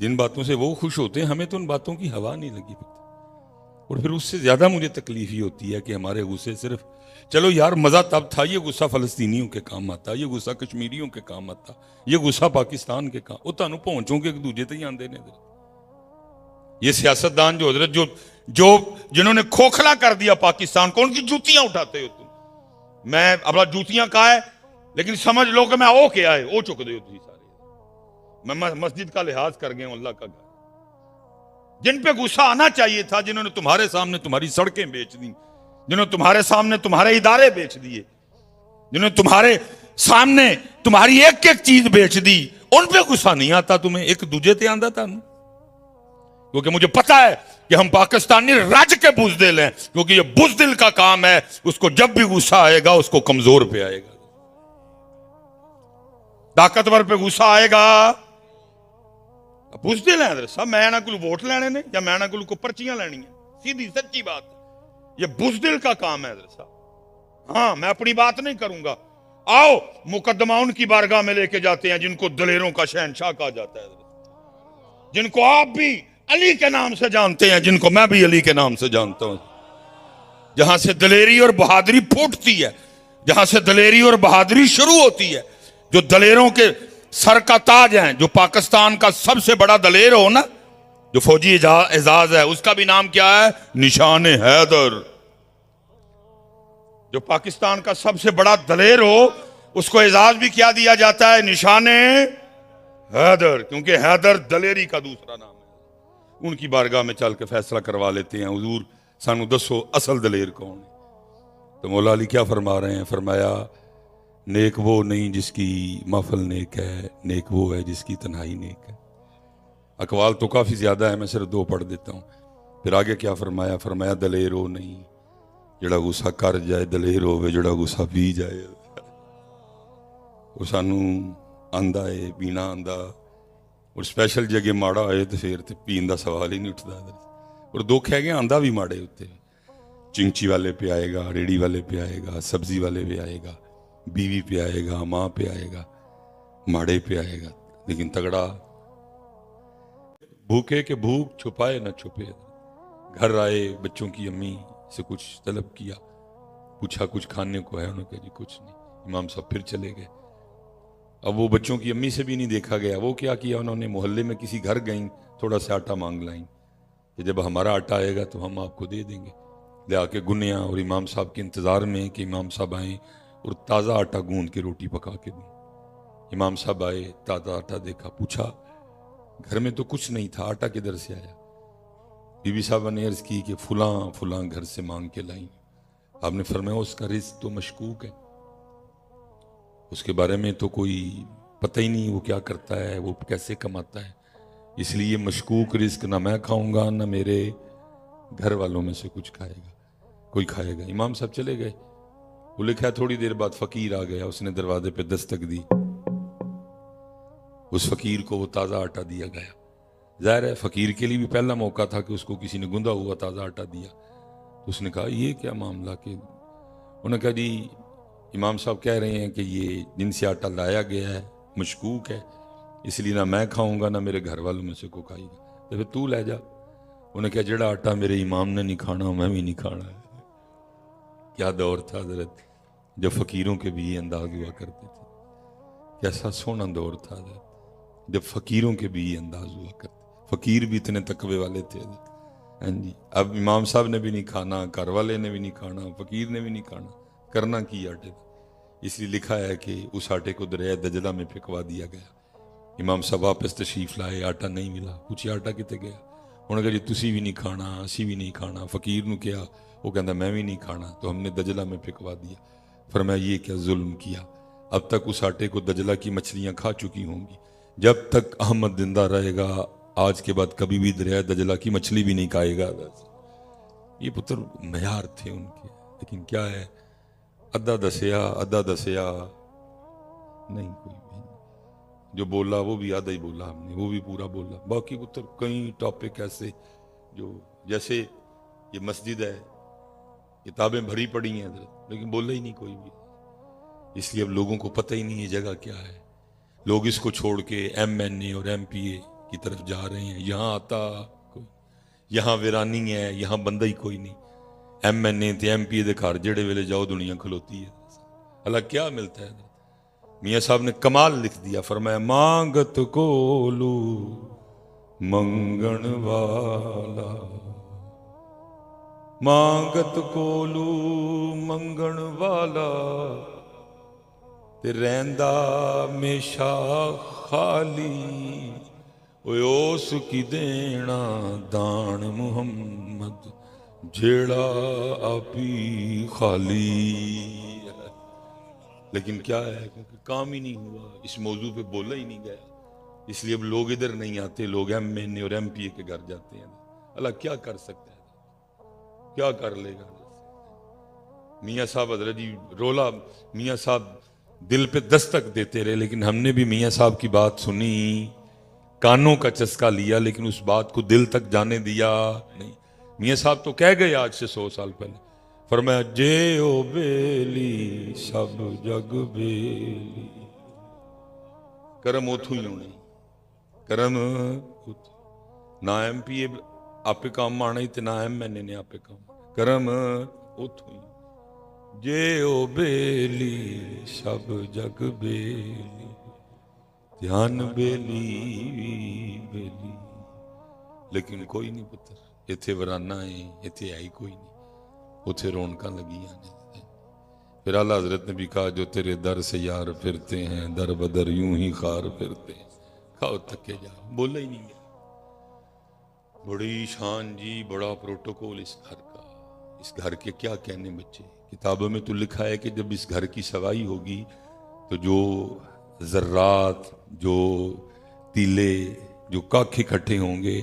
جن باتوں سے وہ خوش ہوتے ہیں ہمیں تو ان باتوں کی ہوا نہیں لگی پتہ. اور پھر اس سے زیادہ مجھے تکلیف ہی ہوتی ہے کہ ہمارے غصے صرف چلو یار مزہ تب تھا، یہ غصہ فلسطینیوں کے کام آتا، یہ غصہ کشمیریوں کے کام آتا، یہ غصہ پاکستان کے کام وہ تانوں پہنچوں کے ایک دوجے تے ہی آندے نے. یہ سیاستدان جو حضرت جو جنہوں نے کھوکھلا کر دیا پاکستان کو، ان کی جوتیاں اٹھاتے ہو تم. میں اپنا جوتیاں کہا ہے لیکن سمجھ لو کہ میں او کے آئے او چک دے ہو تھی سارے. میں مسجد کا لحاظ کر گیا ہوں، اللہ کا گھر. جن پہ غصہ آنا چاہیے تھا، جنہوں نے تمہارے سامنے تمہاری سڑکیں بیچ دی، جنہوں نے تمہارے سامنے تمہارے ادارے بیچ دیے، جنہوں نے تمہارے سامنے تمہاری ایک ایک چیز بیچ دی، ان پہ غصہ نہیں آتا تمہیں، ایک دوجے تے آندا تھا. کیونکہ مجھے پتا ہے کہ ہم پاکستانی رج کے بزدل ہیں، کیونکہ یہ بزدل کا کام ہے. اس کو جب بھی غصہ آئے گا اس کو کمزور پہ آئے گا، طاقتور پہ غصہ آئے گا. بزدل ہیں حضرت صاحب، میں نہ کوئی ووٹ لینے نے یا میں نہ کوئی پرچیاں لینی ہیں، سیدھی سچی بات ہے. یہ بزدل کا کام ہے حضرت صاحب. ہاں میں اپنی بات نہیں کروں گا. آؤ مقدمہ ان کی بارگاہ میں لے کے جاتے ہیں جن کو دلیروں کا شہنشاہ کہا جاتا ہے، جن کو آپ بھی علی کے نام سے جانتے ہیں، جن کو میں بھی علی کے نام سے جانتا ہوں. جہاں سے دلیری اور بہادری پھوٹتی ہے، جہاں سے دلیری اور بہادری شروع ہوتی ہے، جو دلیروں کے سر کا تاج ہیں، جو پاکستان کا سب سے بڑا دلیر ہو نا، جو فوجی اعزاز ہے، اس کا بھی نام کیا ہے؟ نشان حیدر. جو پاکستان کا سب سے بڑا دلیر ہو اس کو اعزاز بھی کیا دیا جاتا ہے؟ نشان حیدر. کیونکہ حیدر دلیری کا دوسرا نام ہے. ان کی بارگاہ میں چل کے فیصلہ کروا لیتے ہیں، حضور سانو دسو اصل دلیر کون ہے. تو مولا علی کیا فرما رہے ہیں؟ فرمایا نیک وہ نہیں جس کی محفل نیک ہے، نیک وہ ہے جس کی تنہائی نیک ہے. اقوال تو کافی زیادہ ہے، میں صرف 2 پڑھ دیتا ہوں. پھر آگے کیا فرمایا؟ فرمایا دلیر وہ نہیں جڑا غصہ کر جائے، دلیر ہوئے جڑا غصہ پی جائے. وہ سانو آندا ہے، پینا آندا، اور سپیشل جگہ ماڑا ہوئے تو پھر پین دا سوال ہی نہیں اٹھتا. اور دکھ ہے کہ آندا بھی ماڑے ہوتے، چنگچی والے پہ آئے گا، ریڑی والے پہ آئے گا، سبزی والے پہ آئے گا، بیوی پہ آئے گا، ماں پہ آئے گا، ماڑے پہ آئے گا. لیکن تگڑا بھوکے کے بھوک چھپائے نہ چھپے. گھر آئے، بچوں کی امی سے کچھ طلب کیا، پوچھا کچھ کھانے کو ہے؟ انہوں نے کہا جی کچھ نہیں. امام صاحب پھر چلے گئے. اب وہ بچوں کی امی سے بھی نہیں دیکھا گیا. وہ کیا کیا انہوں نے؟ محلے میں کسی گھر گئیں، تھوڑا سا آٹا مانگ لائیں کہ جب ہمارا آٹا آئے گا تو ہم آپ کو دے دیں گے. لے آ کے گنیا، اور امام صاحب کے انتظار میں کہ امام صاحب آئیں اور تازہ آٹا گوندھ کے روٹی پکا کے دیں. امام صاحب آئے، تازہ آٹا دیکھا، پوچھا گھر میں تو کچھ نہیں تھا، آٹا کدھر سے آیا؟ بی بی صاحبہ نے عرض کی کہ فلاں فلاں گھر سے مانگ کے لائیں. آپ نے فرمایا اس کا رزق تو مشکوک ہے، اس کے بارے میں تو کوئی پتہ ہی نہیں وہ کیا کرتا ہے، وہ کیسے کماتا ہے، اس لیے مشکوک رزق نہ میں کھاؤں گا نہ میرے گھر والوں میں سے کچھ کھائے گا، کوئی کھائے گا. امام صاحب چلے گئے. وہ لکھا تھوڑی دیر بعد فقیر آ گیا. اس نے دروازے پہ دستک دی. اس فقیر کو وہ تازہ آٹا دیا گیا. ظاہر ہے فقیر کے لیے بھی پہلا موقع تھا کہ اس کو کسی نے گندا ہوا تازہ آٹا دیا. اس نے کہا یہ کیا معاملہ؟ کہ انہوں نے کہا جی امام صاحب کہہ رہے ہیں کہ یہ جن سے آٹا لایا گیا ہے مشکوک ہے، اس لیے نہ میں کھاؤں گا نہ میرے گھر والوں میں سے کوئی کھائے گا، تو پھر تو لے جا. انہوں نے کہا جڑا آٹا میرے امام نے نہیں کھانا میں بھی نہیں کھانا ہے. کیا دور تھا حضرت جب فقیروں کے بھی یہ انداز ہوا کرتے تھے. کیسا سونا دور تھا حضرت جب فقیروں کے بھی یہ انداز ہوا کرتے. فقیر بھی اتنے تقوی والے تھے. ہاں جی، اب امام صاحب نے بھی نہیں کھانا، گھر والے نے بھی نہیں کھانا، فقیر نے بھی نہیں کھانا، کرنا کی آٹے تھا. اس لیے لکھا ہے کہ اس آٹے کو دریائے دجلہ میں پھینکوا دیا گیا. امام صاحب واپس تشریف لائے، آٹا نہیں ملا. پوچھے آٹا کتے گیا؟ انہوں نے کہا جی تسی بھی نہیں کھانا، اسی بھی نہیں کھانا. فقیر نو کیا؟ وہ کہندا میں بھی نہیں کھانا، تو ہم نے دجلہ میں پھینکوا دیا. فرمایا یہ کیا ظلم کیا؟ اب تک اس آٹے کو دجلہ کی مچھلیاں کھا چکی ہوں گی. جب تک احمد زندہ رہے گا آج کے بعد کبھی بھی دریائے دجلہ کی مچھلی بھی نہیں کھائے گا. یہ پتر معیار تھے ان کے. لیکن کیا ہے، ادھا دسیا نہیں، کوئی بھی جو بولا وہ بھی آدھا ہی بولا ہم نے، وہ بھی پورا بولا. باقی پتر کئی ٹاپک ایسے جو جیسے یہ مسجد ہے، کتابیں بھری پڑی ہیں لیکن بولا ہی نہیں کوئی بھی. اس لیے اب لوگوں کو پتہ ہی نہیں یہ جگہ کیا ہے. لوگ اس کو چھوڑ کے ایم این اے اور ایم پی اے کی طرف جا رہے ہیں. یہاں آتا کوئی, یہاں ویرانی ہے, یہاں بندہ ہی کوئی نہیں. ایم این اے تے ایم پی دے گھر جڑے ویلے جاؤ دنیا کھلوتی ہے. اللہ کیا ملتا ہے. میاں صاحب نے کمال لکھ دیا, فرمایا مانگت کولو منگن والا, مانگت کولو منگن والا تے رہندا ہمیشہ خالی. اوس کی دینا دان محمد جیڑا آپی خالی. لیکن کیا ہے, کیونکہ کام ہی نہیں ہوا, اس موضوع پہ بولا ہی نہیں گیا, اس لیے اب لوگ ادھر نہیں آتے, لوگ ایم این اے اور ایم پی اے کے گھر جاتے ہیں. اللہ کیا کر سکتا ہے, کیا کر لے گا. میاں صاحب حضرت جی رولا, میاں صاحب دل پہ دستک دیتے رہے, لیکن ہم نے بھی میاں صاحب کی بات سنی, کانوں کا چسکا لیا, لیکن اس بات کو دل تک جانے دیا نہیں. میاں صاحب تو کہہ گئے آج سے 100 سال پہلے, فرمایا جے او بیلی سب جگ بیلی. کرم اتھو ہی ہونے, کرم نہ ایم پی اے آپ کام آنا ہی تے نہ ایم این اے نے آپ کام, کرم اتھو ہی. جے او بیلی سب جگ بیلی, دھیان بیلی بیلی. لیکن کوئی نہیں پتر, ایتھے ورانہ ہے, ایتھے آئی کوئی نہیں, اتھے رونکاں لگی آنے. پھر اعلیٰ حضرت نے بھی کہا جو تیرے در سے یار پھرتے ہیں در بدر یوں ہی خار پھرتے ہیں. کھاؤ تکے جا, بولا ہی نہیں گیا. بڑی شان جی, بڑا پروٹوکول اس گھر کا. اس گھر کے کیا کہنے بچے, کتابوں میں تو لکھا ہے کہ جب اس گھر کی سوائی ہوگی تو جو ذرات, جو تیلے, جو کاکھ اکٹھے ہوں گے,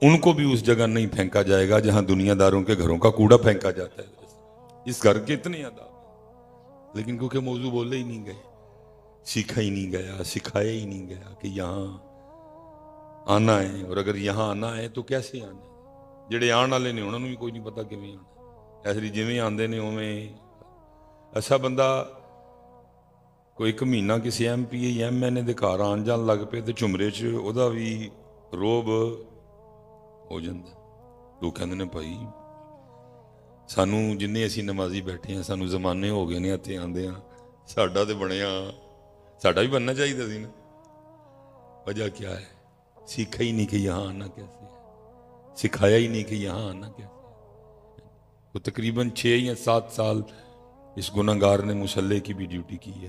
ان کو بھی اس جگہ نہیں پھینکا جائے گا جہاں دنیا داروں کے گھروں کا کوڑا پھینکا جاتا ہے. اس گھر کے اتنے آداب, لیکن کیونکہ موضوع بولے ہی نہیں گئے, سیکھا ہی نہیں گیا, سکھایا ہی نہیں گیا کہ یہاں آنا ہے. اور اگر یہاں آنا ہے تو کیسے آنا ہے, جڑے آن والے نے انہوں نے بھی کوئی نہیں پتا کیویں آنا. ایسے جویں آندے نے اویں. ایسا بندہ کوئی ایک مہینہ کسی ایم پی اے یا ایم این اے دے گھر آن جان لگ پے تے چمرے چ اودا بھی روب ہو جاندہ. لوگ کہندے نے بھائی سانو جنہیں اسی نمازی بیٹھے ہیں سانو زمانے ہو گئے نے اتنے آندے ہیں, ساڈا تے بنیا, ساڈا بھی بننا چاہیے سی نا. وجہ کیا ہے, سیکھا ہی نہیں کہ یہاں آنا کیسے ہے, سکھایا ہی نہیں کہ یہاں آنا کیسے ہے. تو تقریباً 6 یا 7 سال اس گناہ گار نے مسلح کی بھی ڈیوٹی کی ہے,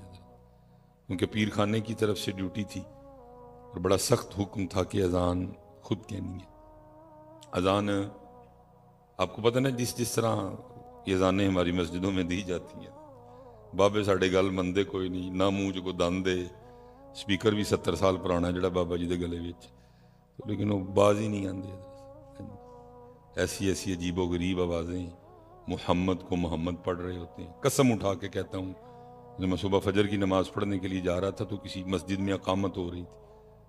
کیونکہ پیر خانے کی طرف سے ڈیوٹی تھی اور بڑا سخت حکم تھا کہ اذان خود کہنی ہے. اذان آپ کو پتہ نا جس طرح یہ اذانیں ہماری مسجدوں میں دی جاتی ہیں, بابے ساڑھے گل مندے کوئی نہیں, نہ منہ کو دان دے, سپیکر بھی 70 سال پرانا جڑا بابا جی دے گلے وچ, لیکن وہ باز ہی نہیں آندے. ایسی ایسی عجیب و غریب آوازیں, محمد کو محمد پڑھ رہے ہوتے ہیں. قسم اٹھا کے کہتا ہوں, جب میں صبح فجر کی نماز پڑھنے کے لیے جا رہا تھا تو کسی مسجد میں اقامت ہو رہی تھی,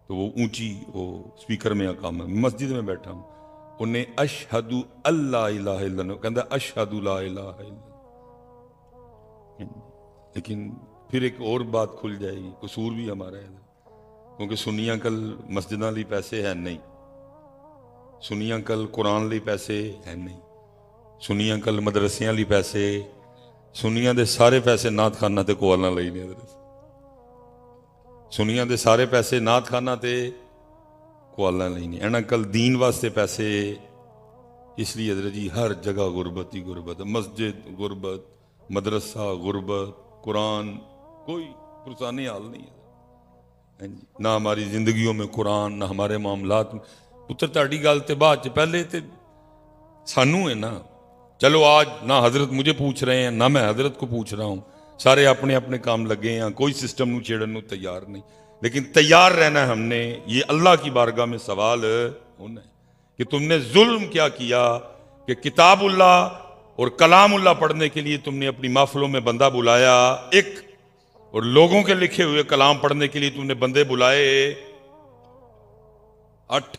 تو وہ اونچی وہ سپیکر میں اقامت, مسجد میں بیٹھا ہوں, انہیں اشہدو اللہ الہ الا اللہ کہندہ اشہدو لا الہ الا اللہ. لیکن پھر ایک اور بات کھل جائے گی, قصور بھی ہمارا ہے, کیونکہ سنیاں کل مسجداں لی پیسے ہیں نہیں, سنیاں کل قرآن لی پیسے ہیں نہیں, سنیاں کل مدرسیاں لی پیسے, سنیاں دے سارے پیسے نعت خانہ تے کوالاں لئی نے. سنیاں دے سارے پیسے نعت خانہ تے کوالاں لئی نے. اینا کل دین واسطے پیسے, اس لیے حضرت جی ہر جگہ غربت ہی غربت, مسجد غربت, مدرسہ غربت, قرآن کوئی پرسانی حال نہیں ہے, نہ ہماری زندگیوں میں قرآن, نہ ہمارے معاملات میں. پتر تاڑی گال تے بعد پہلے تے سانو ہے نا, چلو آج نہ حضرت مجھے پوچھ رہے ہیں نہ میں حضرت کو پوچھ رہا ہوں, سارے اپنے اپنے کام لگے ہیں, کوئی سسٹم نو چھیڑن نو تیار نہیں, لیکن تیار رہنا ہے ہم نے. یہ اللہ کی بارگاہ میں سوال ہونا ہے کہ تم نے ظلم کیا کیا کہ کتاب اللہ اور کلام اللہ پڑھنے کے لیے تم نے اپنی محفلوں میں بندہ بلایا ایک, اور لوگوں کے لکھے ہوئے کلام پڑھنے کے لیے تم نے بندے بلائے 8,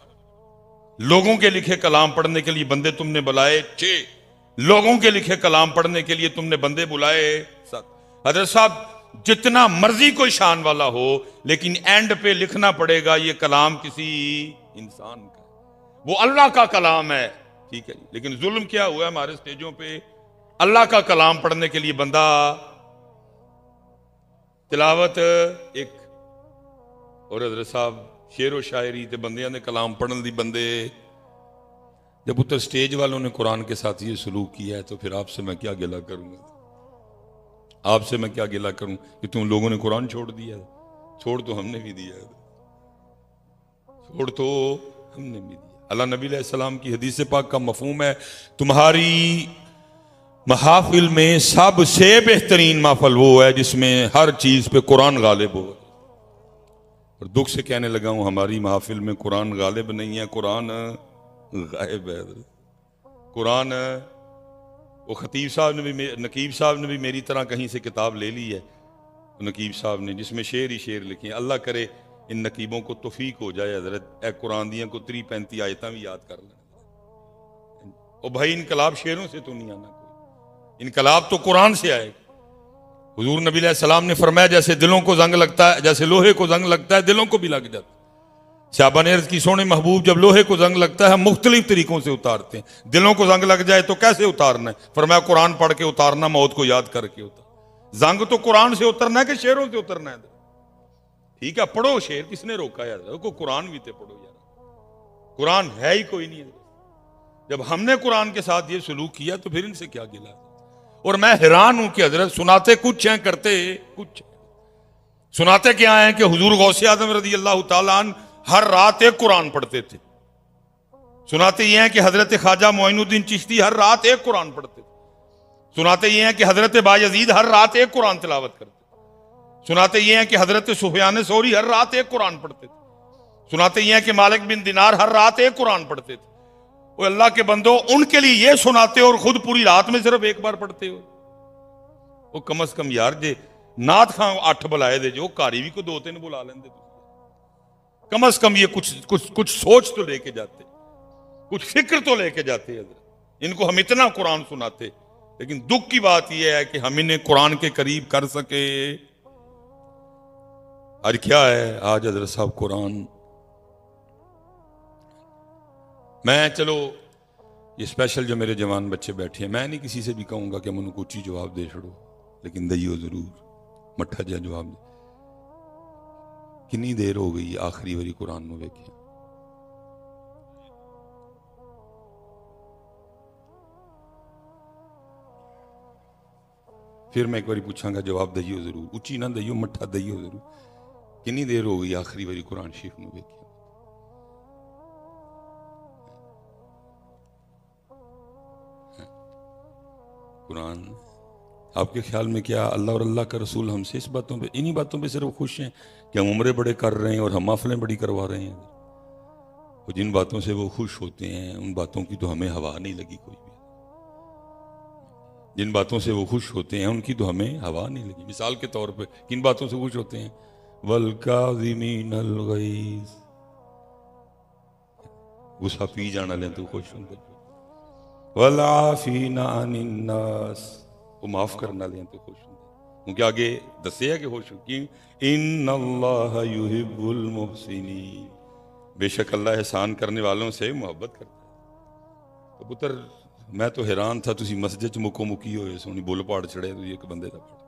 لوگوں کے لکھے کلام پڑھنے کے لیے بندے تم نے بلائے 6, لوگوں کے لکھے کلام پڑھنے کے لیے تم نے بندے بلائے 7. حضرت صاحب جتنا مرضی کوئی شان والا ہو، لیکن اینڈ پہ لکھنا پڑے گا یہ کلام کسی انسان کا، وہ اللہ کا کلام ہے، ٹھیک ہے جی۔ لیکن ظلم کیا ہوا ہے ہمارے سٹیجوں پہ، اللہ کا کلام پڑھنے کے لیے بندہ تلاوت ایک، اور حضرت صاحب شعر و شاعری تے بندیاں نے کلام پڑھن دی بندے، جب اتر سٹیج والوں نے قرآن کے ساتھ یہ سلوک کیا ہے تو پھر آپ سے میں کیا گلہ کروں گا، آپ سے میں کیا گلہ کروں کہ تم لوگوں نے قرآن چھوڑ دیا ہے؟ چھوڑ تو ہم نے بھی دیا ہے، چھوڑ تو ہم نے بھی دیا۔ اللہ نبی علیہ السلام کی حدیث پاک کا مفہوم ہے تمہاری محافل میں سب سے بہترین محفل وہ ہے جس میں ہر چیز پہ قرآن غالب ہو۔ اور دکھ سے کہنے لگا ہوں ہماری محافل میں قرآن غالب نہیں ہے، قرآن غائب ہے۔ قرآن، وہ خطیب صاحب نے بھی، نقیب صاحب نے بھی میری طرح کہیں سے کتاب لے لی ہے، نقیب صاحب نے، جس میں شعر ہی شعر لکھے ہیں۔ اللہ کرے ان نقیبوں کو توفیق ہو جائے حضرت اے قرآن دیاں کو 35 آیتاں بھی یاد کر لیں۔ اور بھائی انقلاب شعروں سے تو نہیں آنا، کوئی انقلاب تو قرآن سے آئے گا۔ حضور نبی علیہ السلام نے فرمایا جیسے دلوں کو زنگ لگتا ہے، جیسے لوہے کو زنگ لگتا ہے دلوں کو بھی لگ جاتا ہے۔ صحابہ نے عرض کی سونے محبوب جب لوہے کو زنگ لگتا ہے ہم مختلف طریقوں سے اتارتے ہیں، دلوں کو زنگ لگ جائے تو کیسے اتارنا ہے؟ فرمایا قرآن پڑھ کے اتارنا، موت کو یاد کر کے اتارنا۔ زنگ تو قرآن سے اترنا ہے کہ شعروں سے اترنا ہے؟ ٹھیک ہے پڑھو شعر، کس نے روکا یار؟ کو قرآن بھی تے پڑھو یار، قرآن ہے ہی کوئی نہیں ہے۔ جب ہم نے قرآن کے ساتھ یہ سلوک کیا تو پھر ان سے کیا گلا؟ اور میں حیران ہوں کہ حضرت سناتے کچھ ہیں کرتے کچھ ہیں۔ سناتے کیا ہیں کہ حضور غوث اعظم رضی اللہ تعالیٰ عنہ ہر رات ایک قرآن پڑھتے تھے۔ سناتے یہ ہیں کہ حضرت خواجہ معین الدین چشتی ہر رات ایک قرآن پڑھتے تھے۔ سناتے یہ ہیں کہ حضرت بایزید ہر رات ایک قرآن تلاوت کرتے تھے۔ سناتے یہ ہیں کہ حضرت سفیان ثوری ہر رات ایک قرآن پڑھتے تھے۔ سناتے یہ ہیں کہ مالک بن دینار ہر رات ایک قرآن پڑھتے تھے۔ وہ اللہ کے بندو ان کے لیے یہ سناتے اور خود پوری رات میں صرف ایک بار پڑھتے ہو؟ وہ کم از کم یار جے نعت خان 8 بلائے دے جو کاری بھی کو 2-3 بلا لیں دے، کم از کم یہ کچھ سوچ تو لے کے جاتے، کچھ فکر تو لے کے جاتے حضرت۔ ان کو ہم اتنا قرآن سناتے، لیکن دکھ کی بات یہ ہے کہ ہم انہیں قرآن کے قریب کر سکے۔ آج کیا ہے، آج حضرت صاحب قرآن، میں چلو یہ اسپیشل جو میرے جوان بچے بیٹھے ہیں، میں نہیں کسی سے بھی کہوں گا کہ من کو اچھی جواب دے چھڑو، لیکن دئیو ضرور مٹھا جا جواب دے۔ کنی دیر ہو گئی آخری واری قرآن نو ویکھے؟ پھر میں ایک باری پوچھاں گا جواب دئیو ضرور، اچھی نہ دئیو مٹھا دئیو ضرور۔ کنی دیر ہو گئی آخری واری قرآن شریف نو ویکھے؟ قرآن آپ کے خیال میں کیا اللہ اور اللہ کا رسول ہم سے اس باتوں پہ، انہی باتوں پہ صرف خوش ہیں کہ ہم عمرے بڑے کر رہے ہیں اور ہم محفلیں بڑی کروا رہے ہیں؟ اور جن باتوں سے وہ خوش ہوتے ہیں ان باتوں کی تو ہمیں ہوا نہیں لگی کوئی بھی۔ جن باتوں سے وہ خوش ہوتے ہیں ان کی تو ہمیں ہوا نہیں لگی۔ مثال کے طور پہ کن باتوں سے خوش ہوتے ہیں؟ وَالْكَاظِمِينَ الْغَيْظَ، غصہ پی جانا لیں تو خوش ہوں۔ وَالْعَافِينَ عَنِ النَّاسِ، وہ معاف کرنا لیں تو خوش ہوں۔ کیونکہ آگے دسے ہے کہ خوش ہوں کہ ان اللہ یحب المحسنین، بے شک اللہ احسان کرنے والوں سے محبت کرتا ہے۔ تو پتر میں تو حیران تھا، تسی مسجد مکو مکی ہوئے سونی بول پاڑ چڑھے تو ایک بندے دا پڑھ۔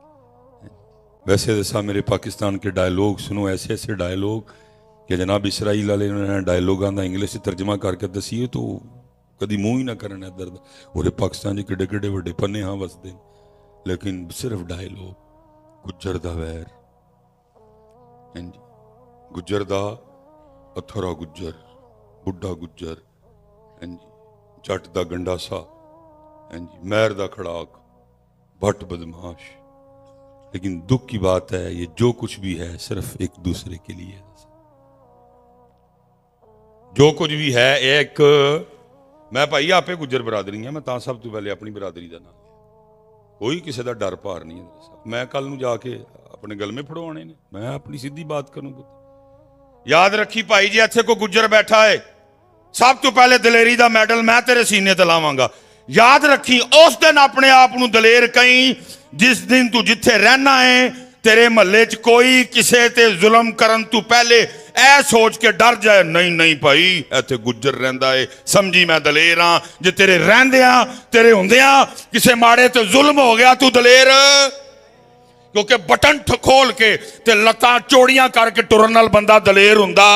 ویسے جیسا میرے پاکستان کے ڈائلوگ سنو، ایسے ایسے ڈائلوگ کہ جناب اسرائیل والے نے ڈائلوگاں دا انگلش سے ترجمہ کر کے دسیے تو کدی منہ ہی نہ کرنا درد۔ اور پاکستان جی کڈے کڈے وڈے پنے ہاں وسدے، لیکن صرف ڈائلوگ۔ گجر دا ویر، گجر دا اتھرا گجر، بڈھا گجر، جٹ دا گنڈاسا، مہر دا کھڑاک، بھٹ بدماش۔ لیکن دکھ کی بات ہے یہ جو کچھ بھی ہے صرف ایک دوسرے کے لیے، جو کچھ بھی ہے ایک۔ میں بھائی آپ گجر برادری ہیں، میں تا سب تو پہلے اپنی برادری دا نام، کوئی کسی دا ڈر پار نہیں ہے۔ میں کل نو جا کے اپنے گل میں پھڑوانے نے، میں اپنی سیدھی بات کروں۔ یاد رکھی بھائی جی اتھے کو گجر بیٹھا ہے، سب تو پہلے دلیری دا میڈل میں تیرے سینے تے لاواں گا۔ یاد رکھی اس دن اپنے آپ نو دلیر کہیں جس دن تو جتھے رہنا ہے تیرے محلے چ کوئی کسے تے ظلم کرن تو پہلے اے سوچ کے ڈر جائے نہیں نہیں بھائی ایتھے گجر رہندا ہے سمجھی میں دلیر ہاں جے تیرے رہندیاں تیرے ہوندیاں کسے ماڑے تے ظلم ہو گیا تو دلیر کیونکہ بٹن کھول کے تے لتاں چوڑیاں کر کے ٹرن نال بندہ دلیر ہوندا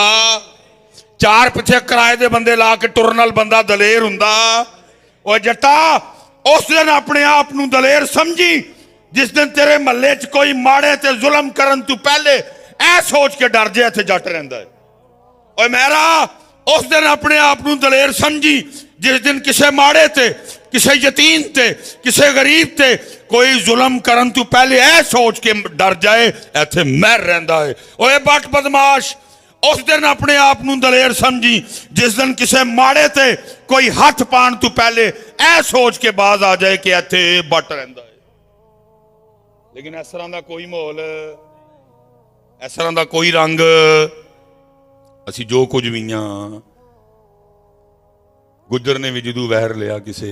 چار پیچھے کرائے دے بندے لا کے ٹرن نال بندہ دلیر ہوندا او جٹا اس دن اپنے آپ نو دلیر سمجھی جس دن تیرے محلے چ کوئی ماڑے تے ظلم کرن تو پہلے اے سوچ کے ڈر جائے تے جٹ رہندا ہے اوے میرا اس دن اپنے آپ نو دلیر سمجھی جس دن کسے ماڑے تے کسے یتیم تے کسے غریب تے کوئی ظلم کرن تو پہلے اے سوچ کے ڈر جائے ایتھے مہر رہندا ہے اوے بٹ بدماش اس دن اپنے آپ نو دلیر سمجھی جس دن کسے ماڑے تے کوئی ہاتھ پان تو پہلے اے سوچ کے باز آ جائے کہ ایتھے بٹ رہندا ہے لیکن اس طرح دا کوئی ماحول اس طرح دا کوئی رنگ اسی جو کچھ بھی ہاں گجر نے بھی جدو وہر لیا کسے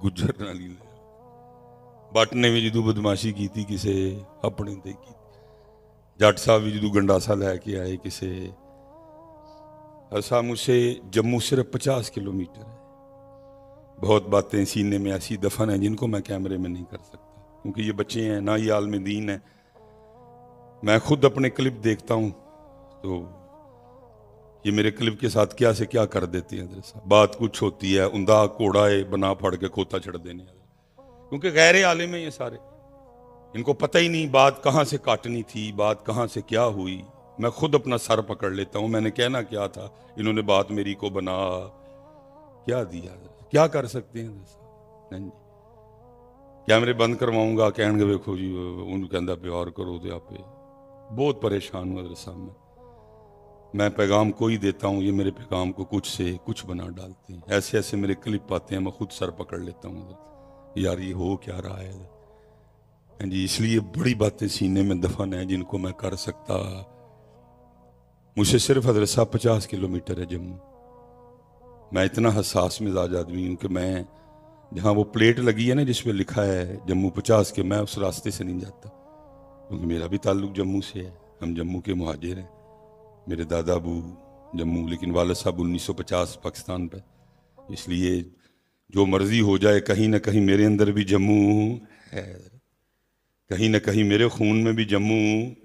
گجر نہ لی لیا بٹ نے بھی جدو بدماشی کی تھی کسے اپنے دے کی جٹ صاحب بھی جدو گنڈاسا لے کے آئے کسے ایسا مجھ سے جموں صرف 50 کلومیٹر ہے بہت باتیں سینے میں ایسی دفن ہیں جن کو میں کیمرے میں نہیں کر سکتا کیونکہ یہ بچے ہیں نہ یہ عالم دین ہے میں خود اپنے کلپ دیکھتا ہوں تو یہ میرے کلپ کے ساتھ کیا سے کیا کر دیتے ہیں بات کچھ ہوتی ہے اندھا کوڑا ہے بنا پھڑ کے کھوتا چھڑ دینے کیونکہ غیر عالم ہیں یہ سارے ان کو پتہ ہی نہیں بات کہاں سے کاٹنی تھی بات کہاں سے کیا ہوئی میں خود اپنا سر پکڑ لیتا ہوں میں نے کہنا کیا تھا انہوں نے بات میری کو بنا کیا دیا کیا کر سکتے ہیں نہیں کیمرے بند کرواؤں گا کہن گے دیکھو جی ان کہندا پیار کرو دے آپ بہت پریشان ہوں مدرسہ میں پیغام کوئی دیتا ہوں یہ میرے پیغام کو کچھ سے کچھ بنا ڈالتے ہیں ایسے ایسے میرے کلپ آتے ہیں میں خود سر پکڑ لیتا ہوں یار یہ ہو کیا رہا ہے جی اس لیے بڑی باتیں سینے میں دفن ہیں جن کو میں کر سکتا مجھ سے صرف حضرت صاحب 50 کلومیٹر ہے جموں میں اتنا حساس مزاج آدمی ہوں کہ میں جہاں وہ پلیٹ لگی ہے نا جس پہ لکھا ہے جموں 50 کے میں اس راستے سے نہیں جاتا کیونکہ میرا بھی تعلق جموں سے ہے ہم جموں کے مہاجر ہیں میرے دادا ابو جموں لیکن والد صاحب 1950 پاکستان پہ اس لیے جو مرضی ہو جائے کہیں نہ کہیں میرے اندر بھی جموں ہے کہیں نہ کہیں میرے خون میں بھی جموں